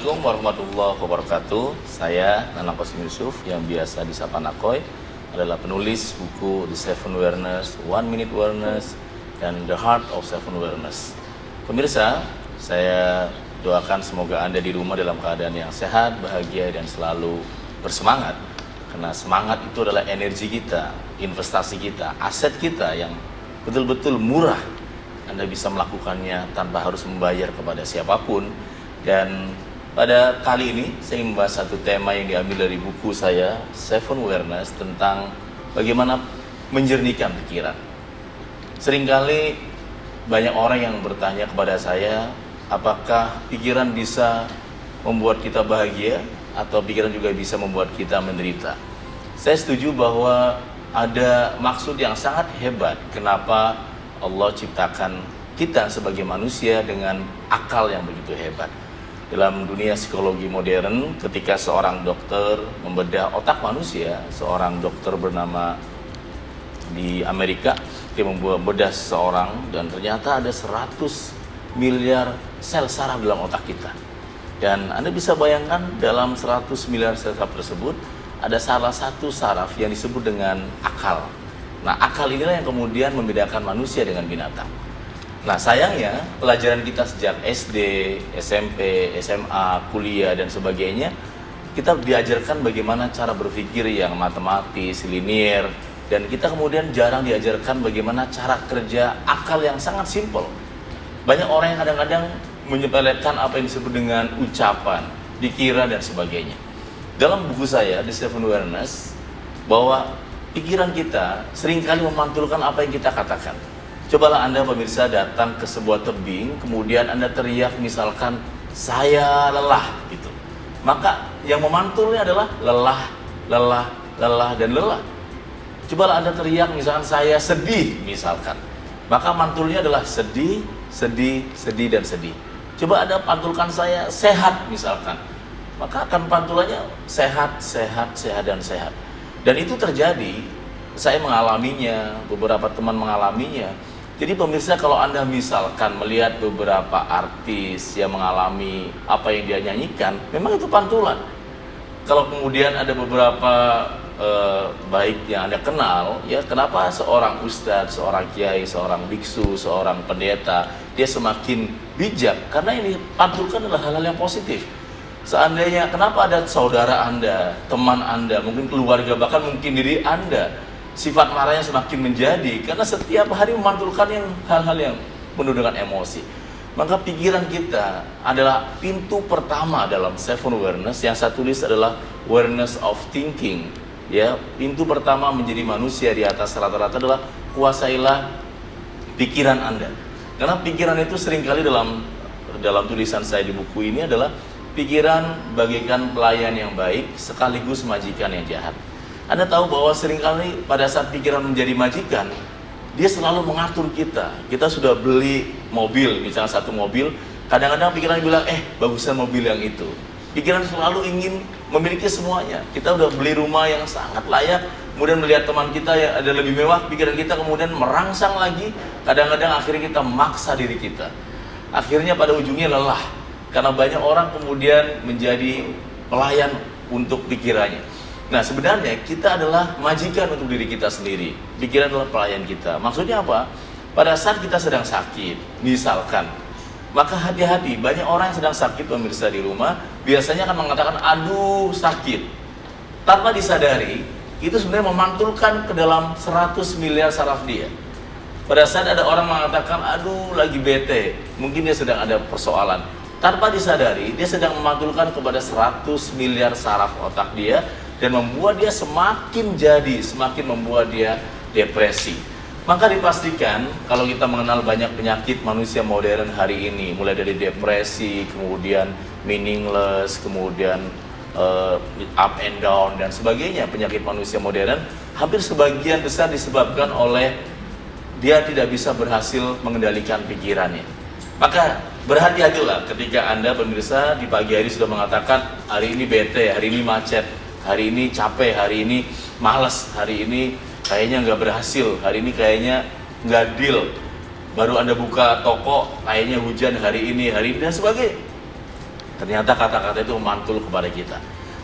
Assalamualaikum warahmatullahi wabarakatuh. Saya Nana Qasim Yusuf yang biasa disapa Nakoy, adalah penulis buku The Seven Awareness, One Minute Awareness, dan The Heart of Seven Awareness. Pemirsa, saya doakan semoga Anda di rumah dalam keadaan yang sehat, bahagia, dan selalu bersemangat. Karena semangat itu adalah energi kita, investasi kita, aset kita yang betul-betul murah. Anda bisa melakukannya tanpa harus membayar kepada siapapun. Dan pada kali ini saya ingin membahas satu tema yang diambil dari buku saya, Seven Awareness, tentang bagaimana menjernihkan pikiran. Seringkali banyak orang yang bertanya kepada saya, apakah pikiran bisa membuat kita bahagia atau pikiran juga bisa membuat kita menderita. Saya setuju bahwa ada maksud yang sangat hebat kenapa Allah ciptakan kita sebagai manusia dengan akal yang begitu hebat. Dalam dunia psikologi modern, ketika seorang dokter membedah otak manusia, seorang dokter bernama di Amerika, dia membedah seseorang dan ternyata ada 100 miliar sel saraf dalam otak kita. Dan Anda bisa bayangkan dalam 100 miliar sel saraf tersebut ada salah satu saraf yang disebut dengan akal. Nah, akal inilah yang kemudian membedakan manusia dengan binatang. Nah, sayangnya pelajaran kita sejak SD, SMP, SMA, kuliah, dan sebagainya, kita diajarkan bagaimana cara berpikir yang matematis, linier, dan kita kemudian jarang diajarkan bagaimana cara kerja akal yang sangat simpel. Banyak orang yang kadang-kadang menyepelekan apa yang disebut dengan ucapan, dikira, dan sebagainya. Dalam buku saya, The Seven Awareness, bahwa pikiran kita seringkali memantulkan apa yang kita katakan. Cobalah Anda pemirsa datang ke sebuah tebing, kemudian Anda teriak misalkan, saya lelah, gitu. Maka yang memantulnya adalah lelah, lelah, lelah, dan lelah. Cobalah Anda teriak misalkan, saya sedih, misalkan. Maka mantulnya adalah sedih, sedih, sedih, dan sedih. Coba Anda pantulkan saya sehat, misalkan. Maka akan pantulannya sehat, sehat, sehat, dan sehat. Dan itu terjadi, saya mengalaminya, beberapa teman mengalaminya. Jadi pemirsa, kalau Anda misalkan melihat beberapa artis yang mengalami apa yang dia nyanyikan, memang itu pantulan. Kalau kemudian ada beberapa baik yang Anda kenal, ya kenapa seorang ustadz, seorang kiai, seorang biksu, seorang pendeta, dia semakin bijak? Karena ini pantulkan adalah hal-hal yang positif. Seandainya, kenapa ada saudara Anda, teman Anda, mungkin keluarga, bahkan mungkin diri Anda, sifat marahnya semakin menjadi karena setiap hari memantulkan yang hal-hal yang penuh dengan emosi. Maka pikiran kita adalah pintu pertama dalam Seven Awareness. Yang saya tulis adalah Awareness of Thinking. Ya, pintu pertama menjadi manusia di atas rata-rata adalah kuasailah pikiran Anda. Karena pikiran itu seringkali dalam tulisan saya di buku ini adalah pikiran bagaikan pelayan yang baik sekaligus majikan yang jahat. Anda tahu bahwa seringkali pada saat pikiran menjadi majikan, dia selalu mengatur kita. Kita sudah beli mobil, misalnya satu mobil, kadang-kadang pikiran bilang, bagusan mobil yang itu. Pikiran selalu ingin memiliki semuanya. Kita udah beli rumah yang sangat layak, kemudian melihat teman kita yang ada lebih mewah, pikiran kita kemudian merangsang lagi, kadang-kadang akhirnya kita maksa diri kita. Akhirnya pada ujungnya lelah, karena banyak orang kemudian menjadi pelayan untuk pikirannya. Nah, sebenarnya kita adalah majikan untuk diri kita sendiri. Pikiran adalah pelayan kita. Maksudnya apa? Pada saat kita sedang sakit, misalkan, maka hati-hati. Banyak orang yang sedang sakit, pemirsa di rumah, biasanya akan mengatakan, aduh sakit. Tanpa disadari, itu sebenarnya memantulkan ke dalam 100 miliar saraf dia. Pada saat ada orang mengatakan, aduh lagi bete, mungkin dia sedang ada persoalan. Tanpa disadari, dia sedang memantulkan kepada 100 miliar saraf otak dia, dan membuat dia semakin membuat dia depresi. Maka dipastikan kalau kita mengenal banyak penyakit manusia modern hari ini, mulai dari depresi, kemudian meaningless, kemudian up and down dan sebagainya, penyakit manusia modern hampir sebagian besar disebabkan oleh dia tidak bisa berhasil mengendalikan pikirannya. Maka berhati-hatilah ketika Anda pemirsa di pagi hari sudah mengatakan hari ini bete, hari ini macet, hari ini capek, hari ini malas, hari ini kayaknya nggak berhasil, hari ini kayaknya nggak deal, baru Anda buka toko kayaknya hujan hari ini dan sebagainya. Ternyata kata-kata itu memantul kepada kita.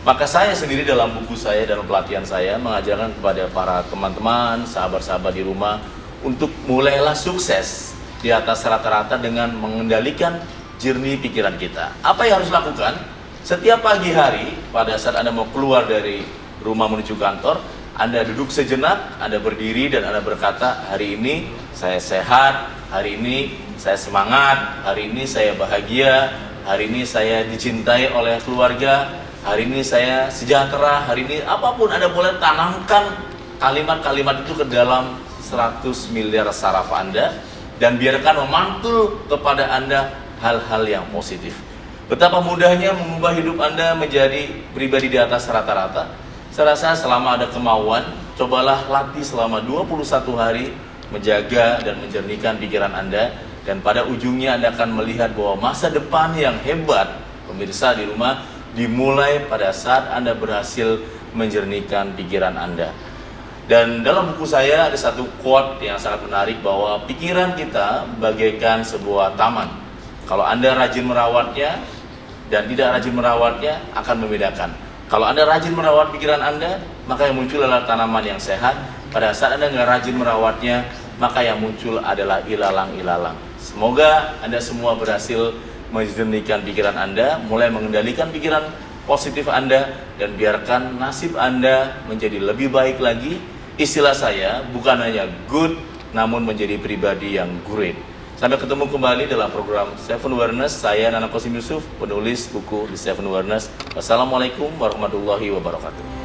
Maka saya sendiri dalam buku saya, dalam pelatihan saya, mengajarkan kepada para teman-teman, sahabat-sahabat di rumah, untuk mulailah sukses di atas rata-rata dengan mengendalikan jernih pikiran kita. Apa yang harus lakukan? Setiap pagi hari, pada saat Anda mau keluar dari rumah menuju kantor, Anda duduk sejenak, Anda berdiri dan Anda berkata, hari ini saya sehat, hari ini saya semangat, hari ini saya bahagia, hari ini saya dicintai oleh keluarga, hari ini saya sejahtera, hari ini apapun Anda boleh tanamkan kalimat-kalimat itu ke dalam 100 miliar saraf Anda dan biarkan memantul kepada Anda hal-hal yang positif. Betapa mudahnya mengubah hidup Anda menjadi pribadi di atas rata-rata. Saya rasa selama ada kemauan, cobalah latih selama 21 hari menjaga dan menjernihkan pikiran Anda, dan pada ujungnya Anda akan melihat bahwa masa depan yang hebat, pemirsa di rumah, dimulai pada saat Anda berhasil menjernihkan pikiran Anda. Dan dalam buku saya ada satu quote yang sangat menarik bahwa pikiran kita bagaikan sebuah taman. Kalau Anda rajin merawatnya dan tidak rajin merawatnya akan membedakan. Kalau Anda rajin merawat pikiran Anda, maka yang muncul adalah tanaman yang sehat. Pada saat Anda nggak rajin merawatnya, maka yang muncul adalah ilalang-ilalang. Semoga Anda semua berhasil menjernihkan pikiran Anda, mulai mengendalikan pikiran positif Anda, dan biarkan nasib Anda menjadi lebih baik lagi. Istilah saya bukan hanya good, namun menjadi pribadi yang great. Sampai ketemu kembali dalam program Seven Awareness. Saya Nana Qasim Yusuf, penulis buku The Seven Awareness. Wassalamualaikum warahmatullahi wabarakatuh.